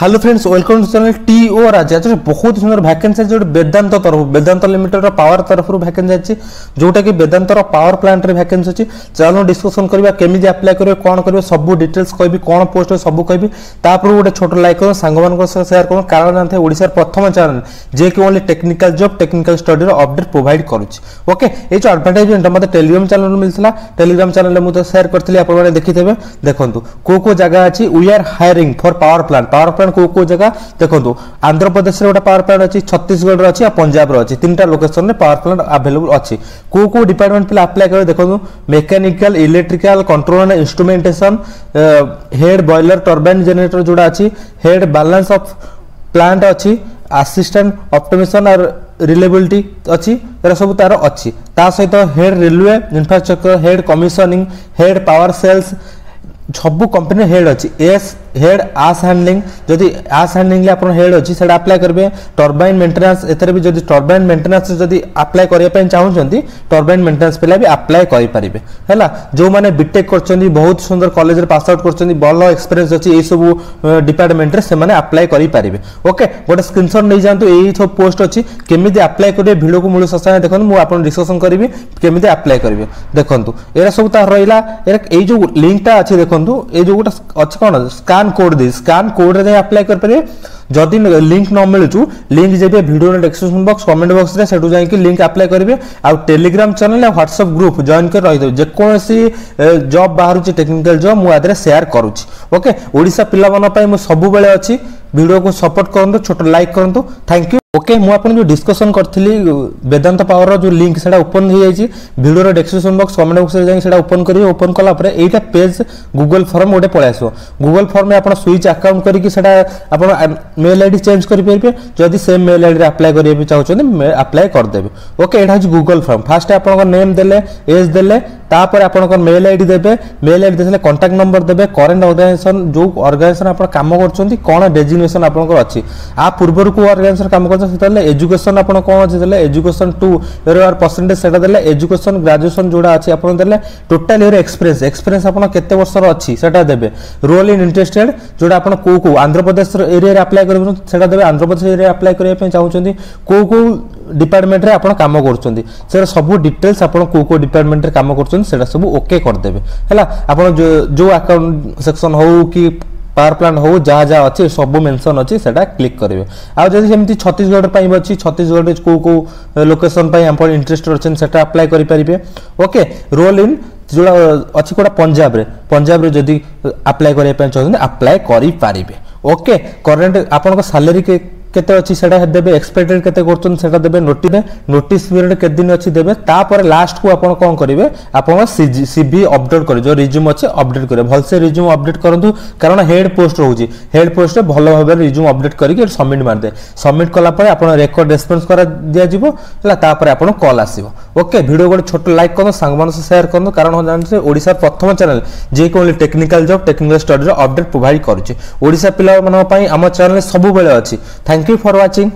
Hello friends, welcome to channel T O Raja. बहुत सुंदर vacancy जो वेदांत तरफ वेदांत लिमिटेड पावर तरफ वैकेंसी अच्छी जोटा कि वेदांत पावर प्लांट रे वैकेंसी अच्छी। चलो डिस्कसन करबा केमिति अप्लाई करिवे कोन करिवे सब डिटेल्स कहबी कोन पोस्ट सब कहबी। तापर गोटे छोट लाइक करो सांग मान सह शेयर करो कारण जानते ओडिसा प्रथम चैनल जे कि only technical job technical study रो अपडेट प्रोवाइड करूची। ओके ए जो एडवर्टाइजमेंट मते टेलीग्राम चैनल मिलथिला टेलीग्राम चैनल में मुझे शेयर करथली आपण माने देखिथेबे। देखंतु को जगह अछि we are hiring for power plant को जगह देखो आंध्र प्रदेश रे पावर प्लांट अच्छी, छत्तीसगढ़ अच्छी, पंजाब अच्छी, तीनटा लोकेशन रे पावर प्लांट अवेलेबल अच्छी। को डिपार्टमेंट पे अप्लाई करे देखो mechanical electrical control and instrumentation head boiler turbine generator जोड़ा अच्छी, हेड बैलेंस ऑफ प्लांट अच्छी, असिस्टेंट ऑप्टिमाइजेशन और रिलेबिलिटी अच्छी सब तार अच्छी। ता सहित head railway infrastructure head commissioning head power sales सब कंपनी हेड अच्छी। एस हेड आस हैंडलिंग जदि आस हैंडलिंग ले आपन हेड अच्छी सेटा अप्लाई करबे। टर्बाइन मेंटेनेंस एथरे भी जदि टर्बाइन मेंटेनेंस जदि अप्लाई करिया पे चाहउछंती टर्बाइन मेंटेनेंस पेला भी अप्लाई करि परिबे हैला। जो माने बीटेक करछंती बहुत सुंदर कॉलेज रे पास आउट करछंती भलो एक्सपीरियंस अच्छी ए सब डिपार्टमेंट रे से माने अप्लाई करि परिबे। ओके गोटे स्क्रीनशॉट नै जानतो एई सब पोस्ट अच्छी केमिति अप्लाई करिवे वीडियो को मूल ससा देखन मु आपन डिस्कशन करिवे केमिति अप्लाई करिवे। देखंतु एरा सब ता रहिला एई जो लिंक ता अछि देखंतु ए जो गोटे अच्छी कोन स्कैन कोड रे अप्लाई कर परिवे। जदि लिंक न मिलुचु लिंक जेबे video description box comment box रे सेटु जाई कि लिंक अप्लाई करिवे। आ टेलीग्राम चैनल आ व्हाट्सएप ग्रुप जॉइन कर रहि दो जे कोनसी जॉब बाहरु छि टेक्निकल जॉब मु आदरे शेयर करूछि। ओके ओडिसा पिला मन पई मु सब बेले अछि वीडियो को सपोर्ट करंतु छोट लाइक करंतु थैंक यू। ओके मु आपन जो डिस्कशन करथिली वेदांत पावर जो लिंक सेटा ओपन हो जाई छि वीडियो रो डिस्क्रिप्शन बॉक्स कमेंट बॉक्स रे जाई सेटा ओपन करिवे। ओपन कला परे एटा पेज गूगल फॉर्म ओटे पळे आसो। गूगल फॉर्म में आपन स्विच अकाउंट करी कि सेटा आपन मेल आईडी चेंज करि परिबे। जदि सेम मेल आईडी रे अप्लाई करिवे चाहउछन अप्लाई कर देबे। ओके एटा छि गूगल फॉर्म। फर्स्ट आपन को नेम देले एज देले तापर आपन को मेल आईडी देबे। मेल आईडी देले कांटेक्ट नंबर देबे। करंट ऑर्गेनाइजेशन जो ऑर्गेनाइजेशन आपन काम करछंती कोन डेजिग्नेशन आपन को अछि आ पूर्वर को ऑर्गेनाइजेशन काम कर सेतले एजुकेशन आपन कोन अछि देले एजुकेशन 2 योर परसेंटेज सेटा देले एजुकेशन ग्रेजुएशन जोडा अछि आपन देले टोटल योर एक्सपीरियंस आपन केते वर्ष रो अछि सेटा देबे। रोल इन इंटरेस्टेड जोडा आपन को आंध्र प्रदेश एरिया रे अप्लाई करबो सेटा देबे। आंध्र प्रदेश एरिया अप्लाई करिया पे चाहउछंती को डिपार्टमेंट रे आपन काम करछंती सेरा सब डिटेल्स आपन को डिपार्टमेंट रे काम करछंती सेटा सब ओके कर देबे हैला। आपन जो अकाउंट सेक्शन हो कि पावर प्लांट हो जहाँ जहाँ अच्छे सब मेंशन अच्छी सेटा क्लिक करेंगे। आ जब सेमती छत्तीसगढ़ पर अच्छी छत्तीसगढ़ को लोकेशन पर आप इंटरेस्टेड अच्छे सेटा अप्लाई करेंगे। ओके रोल इन जोड़ा अच्छी कोड़ा पंजाब रे जदि अप्लाई करने चाहते अप्लाई करेंगे। ओके करंट आपन सैलरी केते अच्छी सेटा देबे एक्सपेक्टेड केते करछन सेटा देबे। नोटिस पीरियड केते दिन अच्छी देबे। तापर लास्ट को आपन कोन करिवे आपन सीवी अपडेट करे जो रिज्यूम अछि अपडेट करे भल से रिज्यूम अपडेट करंतु कारण हेड पोस्ट रहउची हेड पोस्ट रे भलो भाबे रिज्यूम अपडेट करिके सबमिट मार दे। सबमिट कला परे आपन रेकॉर्ड रेस्पॉन्स करा दिया जिवो हला तापर आपन कॉल आसीबो। ओके वीडियो को छोट लाइक करनो सांग मन से शेयर करनो कारण हो जान से ओडिसा प्रथम चैनल जे कोनली टेक्निकल जॉब टेक्निकल स्टडी रो अपडेट प्रोवाइड करूची। ओडिसा पिला मन पई हम चैनल सब बेले अछि। Thank you for watching.